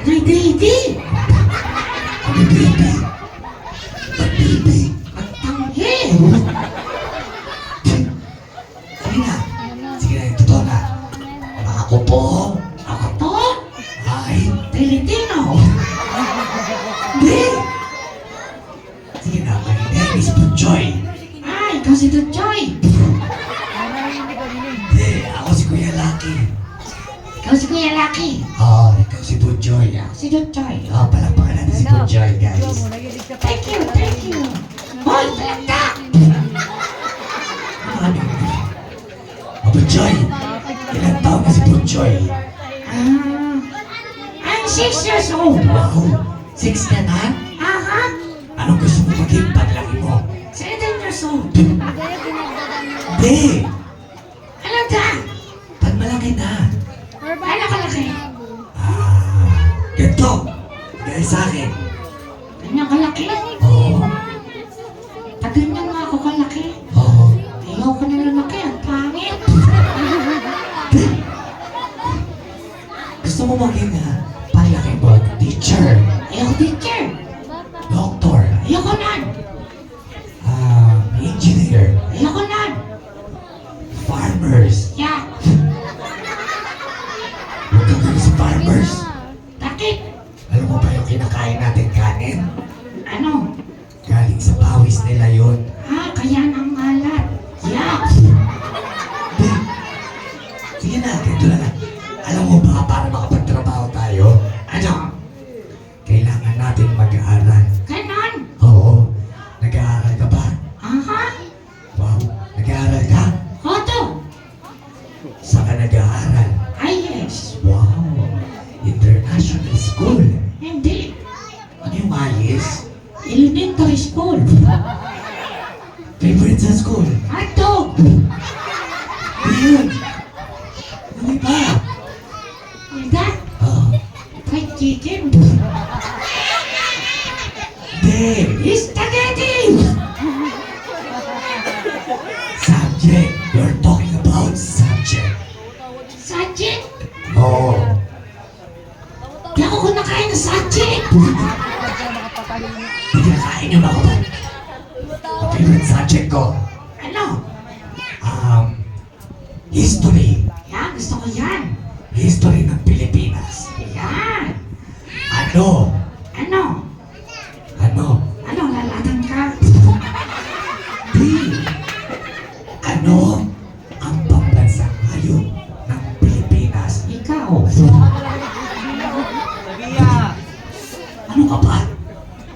Ay, baby! Ano baby? Ba't baby? At tanghe! Sige na. Sige na, yung totoo na. Ako po. Ako to? Ay, Pilipino! hindi. Sige na, my name is Puchoy. Ay, ikaw si Tuchoy! Hindi, ako si Kuya Lucky. Ikaw si Kuya Lucky! Ikaw si Puchoy. Ako si Tuchoy! Palakpakan natin si Puchoy, guys. Thank you, thank you! Hoy, talagda! Ano? Puchoy, ilang taon na si Puchoy? I'm 6 years old! Wow, 6 ka na? Aha! Anong gusto mo maging paglaki mo? 7 years old! Hindi! Ano da? Pag malaki na. Ano kalaki? Ganito. Dahil sa akin. Ganyan kalaki? Oo. Pag ganyan nga ako kalaki, Oo. ayaw ko na lumaki, ang pangit! Gusto mo maging paglaki mo? Teacher. Ayaw teacher! Doktor. Ayaw ko nan! Engineer. Ayaw ko nan! Farmers. Yeah! Huwag kang gano'n sa farmers. Bakit? Alam mo ba yung kinakain natin kanin? Ano? Galing sa pawis nila yun. Kaya nang malat. Yeah! Hindi. Sige na, ganito na lang. Alam mo ba, para makapagtrabaho tayo, kailangan natin mag-aaral. Ganon! Oo. Nag-aaral ka ba? Aha! Wow. Nag-aaral ka? Koto! Saan ka nag-aaral? Ay, yes! Wow. International school. Hindi! Ano yung ayos? Elementary school! Favorite sa school? Ato! Ayun. Ano ba? Ida! Oo. Fried chicken! Hindi. Spaghetti! Subject. You're talking about subject. Sajik! Oo. Di ako kumakain ng sajik! Hindi nakain yun ako. Ang favorite subject ko, Ano? history. Yan, gusto ko yan! History ng Pilipinas. Yan! Ano? Ano? Ano? Ano, lalatan ka? Di. Ano ang pambansang hayop ng Pilipinas? Ikaw! Sabiya! Ano ka ba?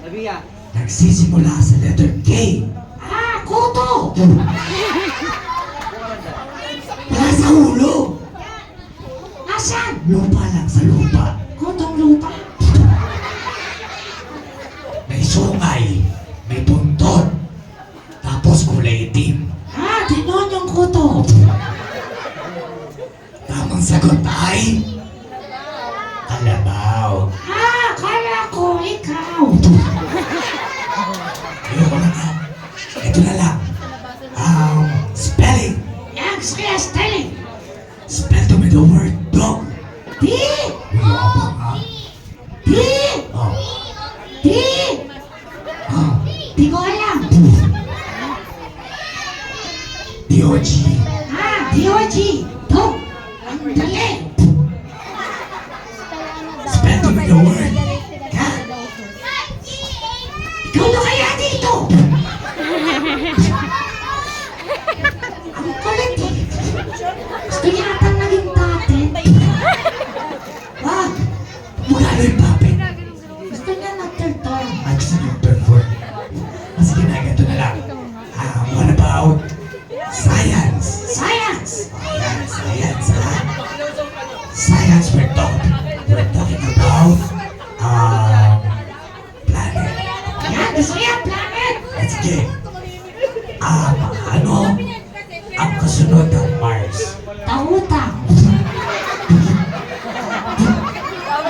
Sabiya! Nagsisimula sa letter K. Kuto! Wala sa ulo. Nasaan? Lupa lang sa lupa. Kutong lupa! May sungay. May buntot. Tapos kulay itim. Tinon yung kuto! Tamang sagot ay... Kalabaw. Kala ko ikaw! Ayoko na nga. Ito na lang. Spelling. Yan, kaya spelling! Spell to me the word dog. Di! Yabang ha? Di! Oh. Di! Ah. Di ko alam! D-O-G. D-O-G! Dog! Ang dali! Spell to me the word cat. Ikaw na kaya dito! Ang kulit eh! Gusto niya atang naging patent. Wag. Magkano yung puppet? Gusto niya nag-turtle. Gusto niyo perform. Sige na, ganito na lang. What about science? Science! Ayan, science ha? Science, we're talking about planet. Yan, gusto niya planet! Sige. Ano ang kasunod ng Mars? Tautang!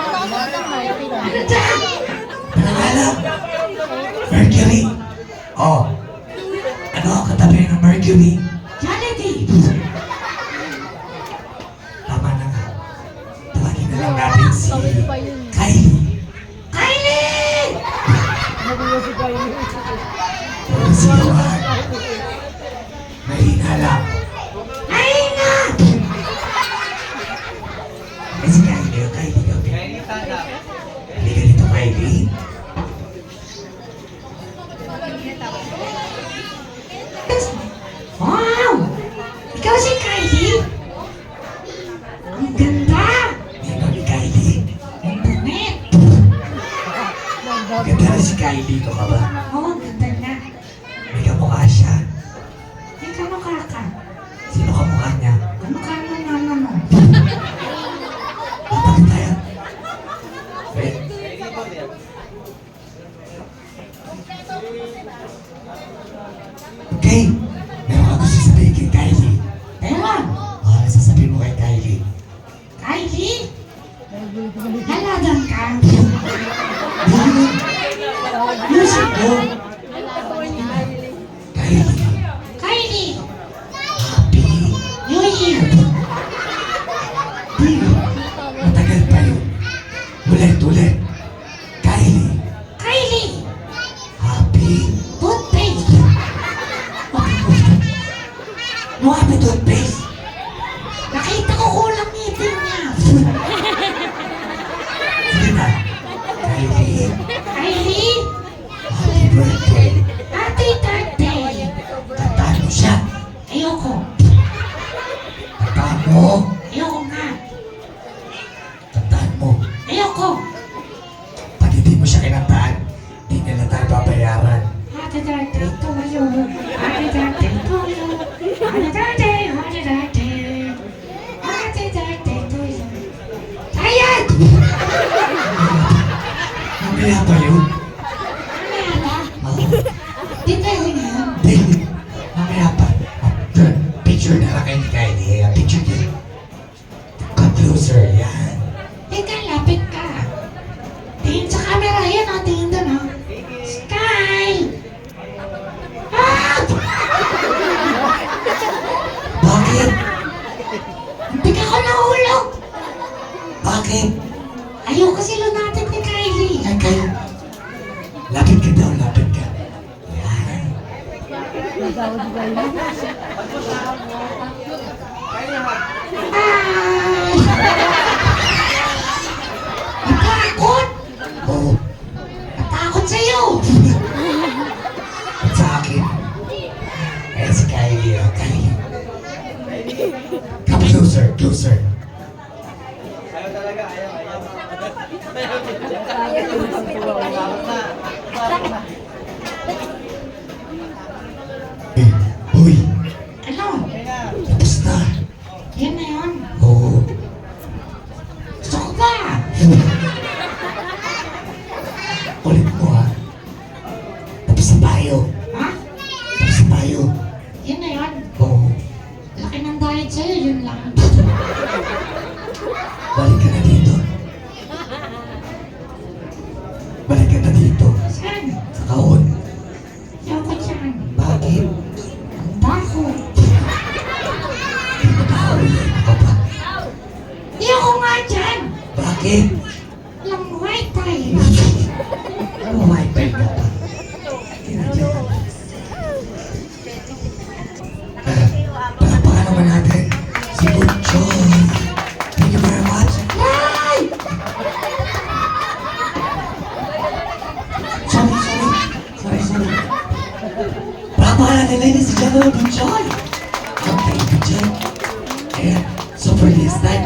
Ano dyan? Pangalan? Mercury. Oh. Ano ang katabi ng Mercury? Jollity! Tama na nga. Tawagin na lang natin si Kylie. Halika dito, Kylie. Wow! Ikaw si Kylie? Ang ganda! Nino ni Kylie. Ang damit! Ganda na si Kylie dito ka ba? Oo, ang ganda na. May kamukha siya. May kamukha ka. Sino kamukha niya? Kamukha mo mama mo. Bakit tayo? Wait. Okay. Meron ka gusto sabihin kay Kylie. Meron! Ano sasabihin mo kay Kylie? Kylie? Laladan ka? Yun! Music mo! Kylie, Kylie! happy New Year! Di, matagal pa yun. Ulit. Kylie, Kylie! happy. Toothpaste! No happy toothpaste. Nakita ko kulang ngipin niya. Sige na. Kylie, Kylie! happy birthday. Happy birthday! Tandaan mo siya. Ayoko. Tandaan mo. Ayoko nga. Tandaan mo. Ayoko. Pag hindi mo siya kinandaan, hindi nila tayo babayaran. Happy birthday to you. Happy birthday to you. Happy birthday, happy birthday. Happy birthday to you. Ayan! Mamaya pa yun. Mamaya ba? Oo. Di tayo ngayon. Hindi. Mamaya pa. Picture na lang kayo ni Kylie. Picture din. Come closer. Yan. Teka, lapit ka. Tingin sa camera. Yan o, tingin doon o. Sky! Ah! Bakit? Hindi ka ko nahulog. Bakit? Ayoko sila natin ni Kylie. Ay kayo. Lapit ka daw. Lapit ka. Yan. Ay! Natakot! Oo. Natakot sa'yo! At sa akin. Ayan si Kylie. Kylie. Come closer. Closer. Eh, uy. Ano? Tapos na. Yan na yun. Oo. Gusto ko ba? Ulit mo ha. Tapos na tayo. Ha? Tapos na tayo. Yan na yun. Oo. Laki ng diet sa'yo, yun lang. Balik ka na dito. Balik ka na dito. Saan? Sa kahon. Ayoko dyan. Bakit? Ang dako. Hindi mo nakahuli. Ako ba? Ayoko nga dyan. Bakit? Walang wifi. Ano wifi ka pa? Hindi na dyan. Palakpakan naman natin si Butchoy. Thank you very much. Ay! Sorry. Palakpakan natin ladies and gentlemen, Butchoy. Okay, Butchoy. Ayan, so for this time,